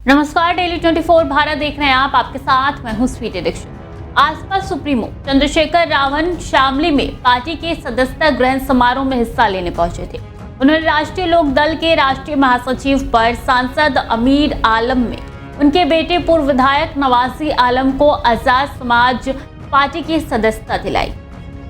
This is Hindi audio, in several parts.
नमस्कार, डेली 24 भारत देख रहे हैं आप। आपके साथ मैं हूं स्वीटी दीक्षित। आसपा सुप्रीमो चंद्रशेखर रावण शामली में पार्टी के सदस्यता ग्रहण समारोह में हिस्सा लेने पहुंचे थे। उन्होंने राष्ट्रीय लोक दल के राष्ट्रीय महासचिव पर सांसद अमीर आलम में उनके बेटे पूर्व विधायक नवाजी आलम को आजाद समाज पार्टी की सदस्यता दिलाई।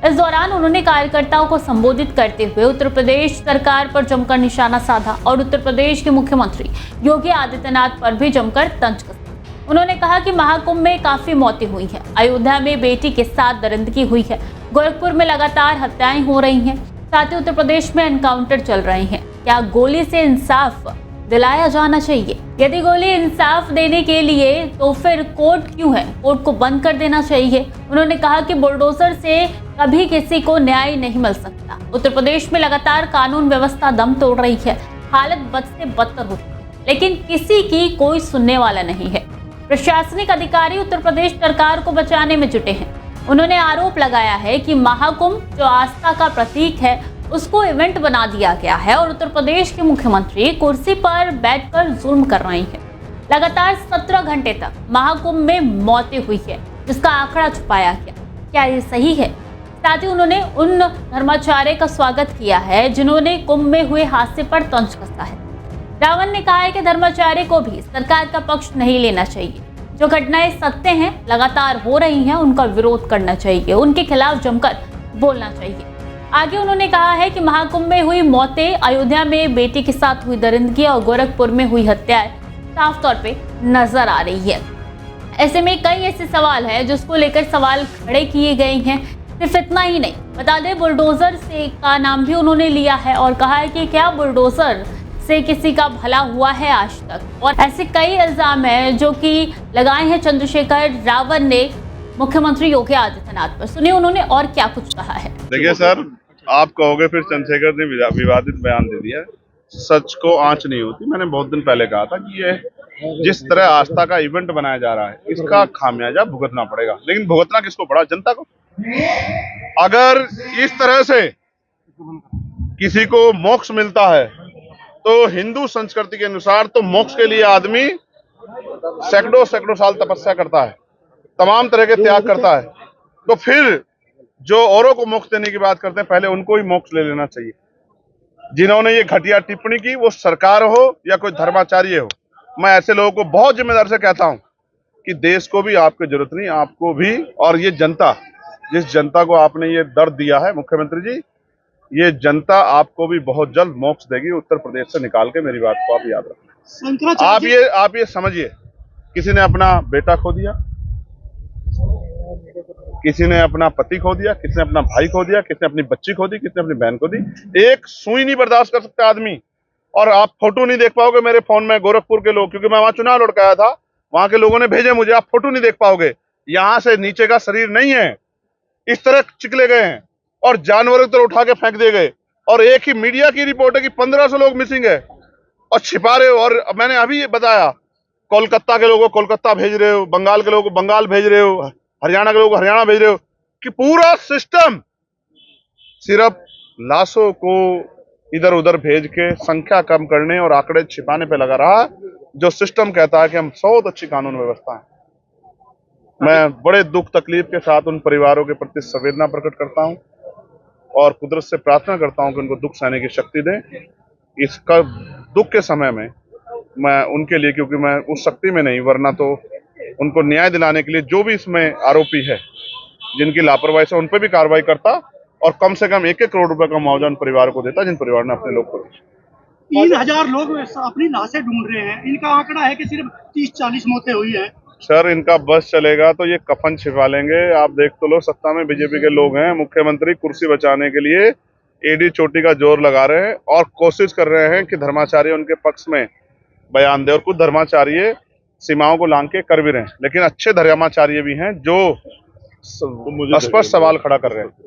इस दौरान उन्होंने कार्यकर्ताओं को संबोधित करते हुए उत्तर प्रदेश सरकार पर जमकर निशाना साधा और उत्तर प्रदेश के मुख्यमंत्री योगी आदित्यनाथ पर भी जमकर तंज कसा। उन्होंने कहा कि महाकुंभ में काफी मौतें हुई हैं, अयोध्या में बेटी के साथ दरिंदगी हुई है, गोरखपुर में लगातार हत्याएं हो रही हैं, साथ ही उत्तर प्रदेश में एनकाउंटर चल रहे हैं। क्या गोली से इंसाफ दिलाया जाना चाहिए? यदि गोली इंसाफ देने के लिए तो फिर कोर्ट क्यों है? कोर्ट को बंद कर देना चाहिए। उन्होंने कहा कि बुलडोजर से कभी किसी को न्याय नहीं मिल सकता। उत्तर प्रदेश में लगातार कानून व्यवस्था दम तोड़ रही है, हालत बद से बदतर होती है, लेकिन किसी की कोई सुनने वाला नहीं है। प्रशासनिक अधिकारी उत्तर प्रदेश सरकार को बचाने में जुटे हैं। उन्होंने आरोप लगाया है कि महाकुंभ जो आस्था का प्रतीक है उसको इवेंट बना दिया गया है और उत्तर प्रदेश के मुख्यमंत्री कुर्सी पर बैठकर जुल्म कर रही हैं। लगातार 17 घंटे तक महाकुंभ में मौतें हुई है, जिसका आंकड़ा छुपाया गया। क्या ये सही है? साथ ही उन्होंने उन धर्माचार्य का स्वागत किया है जिन्होंने कुंभ में हुए हादसे पर तंज कसा है। रावण ने कहा है कि धर्माचार्य को भी सरकार का पक्ष नहीं लेना चाहिए। जो घटनाएं सत्य हैं, लगातार हो रही हैं, उनका विरोध करना चाहिए, उनके खिलाफ जमकर बोलना चाहिए। आगे उन्होंने कहा है कि महाकुंभ में हुई मौतें, अयोध्या में बेटी के साथ हुई दरिंदगी और गोरखपुर में हुई हत्याएं साफ तौर पे नजर आ रही है। ऐसे में कई ऐसे सवाल हैं जिसको लेकर सवाल खड़े किए गए हैं। सिर्फ इतना ही नहीं, बता दें बुलडोजर से का नाम भी उन्होंने लिया है और कहा है कि क्या बुलडोजर से किसी का भला हुआ है आज तक। और ऐसे कई इल्जाम हैं जो कि लगाए हैं चंद्रशेखर रावण ने मुख्यमंत्री योगी आदित्यनाथ पर। सुनिए उन्होंने और क्या कुछ कहा है। देखिए सर, आप कहोगे फिर चंद्रशेखर ने विवादित बयान दे दिया। सच को आंच नहीं होती। मैंने बहुत दिन पहले कहा था कि ये जिस तरह आस्था का इवेंट बनाया जा रहा है, इसका खामियाजा भुगतना पड़ेगा। लेकिन भुगतना किसको पड़ा? जनता को। अगर इस तरह से किसी को मोक्ष मिलता है तो हिंदू संस्कृति के अनुसार तो मोक्ष के लिए आदमी सैकड़ों साल तपस्या करता है, तमाम तरह के त्याग करता है। तो फिर जो औरों को मोक्ष देने की बात करते हैं, पहले उनको ही मोक्ष ले लेना चाहिए। जिन्होंने ये घटिया टिप्पणी की, वो सरकार हो या कोई धर्माचार्य हो, मैं ऐसे लोगों को बहुत जिम्मेदार से कहता हूं कि देश को भी आपकी जरूरत नहीं, आपको भी। और ये जनता, जिस जनता को आपने ये दर्द दिया है मुख्यमंत्री जी, ये जनता आपको भी बहुत जल्द मोक्ष देगी उत्तर प्रदेश से निकाल के। मेरी बात को आप याद रखें। आप ये समझिए, किसी ने अपना बेटा खो दिया, किसी ने अपना पति खो दिया, किसी ने अपना भाई खो दिया, किसी ने अपनी बच्ची खो दी, किसी ने अपनी बहन खो दी। एक सुई नहीं बर्दाश्त कर सकता आदमी। और आप फोटो नहीं देख पाओगे मेरे फोन में गोरखपुर के लोग, क्योंकि मैं वहां चुनाव लड़ के आया था, वहां के लोगों ने भेजे मुझे। आप फोटो नहीं देख पाओगे। यहां से नीचे का शरीर नहीं है, इस तरह चिकले गए हैं और जानवरों की तरह उठा के फेंक दिए गए। और एक ही मीडिया की रिपोर्ट है कि 1500 लोग मिसिंग है और छिपा रहे हो। और मैंने अभी ये बताया, कोलकाता के लोगों को कोलकाता भेज रहे हो, बंगाल के लोगों को बंगाल भेज रहे हो, हरियाणा के लोगों को हरियाणा भेज रहे हो, कि पूरा सिस्टम सिर्फ लाशों को इधर उधर भेज के संख्या कम करने और आंकड़े छिपाने पे लगा रहा, जो सिस्टम कहता है कि हम बहुत अच्छी कानून व्यवस्था है। मैं बड़े दुख तकलीफ के साथ उन परिवारों के प्रति संवेदना प्रकट करता हूं और कुदरत से प्रार्थना करता हूं कि उनको दुख सहने की शक्ति दें। इसका दुख के समय में मैं उनके लिए, क्योंकि मैं उस शक्ति में नहीं, वरना तो उनको न्याय दिलाने के लिए जो भी इसमें आरोपी है, जिनकी लापरवाही से, उन पर भी कार्रवाई करता और कम से कम 1-1 करोड़ रुपए का मुआवजा उन परिवारों को देता जिन परिवार ने अपने लोग को। 3000 लोग अपनी लाशें ढूंढ रहे हैं। इनका आंकड़ा है कि सिर्फ 30-40 मौतें हुई है। सर, इनका बस चलेगा तो ये कफन छिपा लेंगे। आप देख तो लो, सत्ता में बीजेपी के लोग हैं, मुख्यमंत्री कुर्सी बचाने के लिए एडी चोटी का जोर लगा रहे हैं और कोशिश कर रहे हैं कि धर्माचार्य उनके पक्ष में बयान दे। और कुछ धर्माचार्य सीमाओं को लांघ के कर भी रहे हैं, लेकिन अच्छे धर्माचार्य भी हैं जो स्पष्ट सवाल खड़ा कर रहे हैं।